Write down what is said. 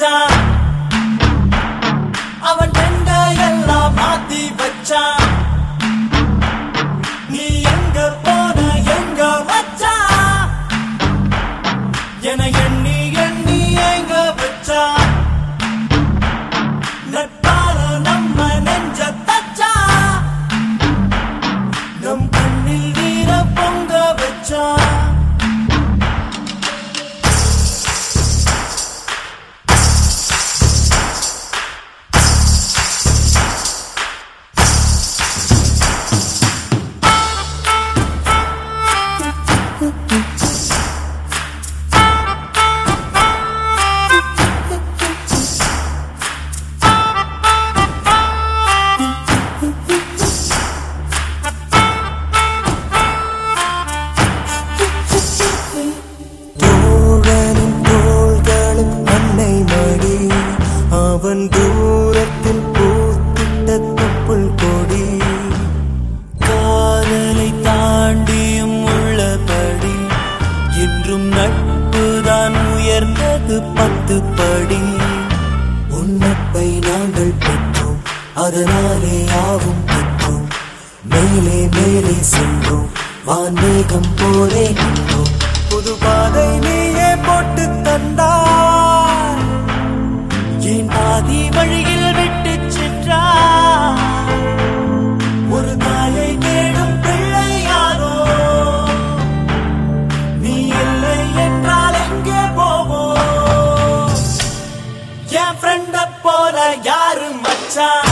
மச்சான் அவன் எங்க எல்லாம் மாத்தி வச்சான் நீ எங்க போன எங்க மச்சான் என எண்ணி எண்ணி எங்க வச்சான் நட்பால நம்ம நெஞ்ச தச்சான் நம் கண்ணில் வீர பொங்க வச்சான் அவன் தூரத்தில் பூத்திட்ட தொப்புள் கொடி காதலை தாண்டியும் உள்ளபடி என்றும் நட்புதான் உயர்ந்தது 10 படி உன்னப்பை நாங்கள் பெற்றோம் அதனாலே யாவும் பெற்றோம் மேலே மேலே சென்றோம் வான்மேகம் போலே நின்றோம் புது பாதை நீயே போட்டு தந்தாய் என் ஆதி வழியில் விட்டு சென்றாய் ஒரு தாயை தேடும் பிள்ளை யாரோ நீ இல்லை என்றால் எங்கே போவோம் என் ஃப்ரெண்ட போல யாரு மச்சான்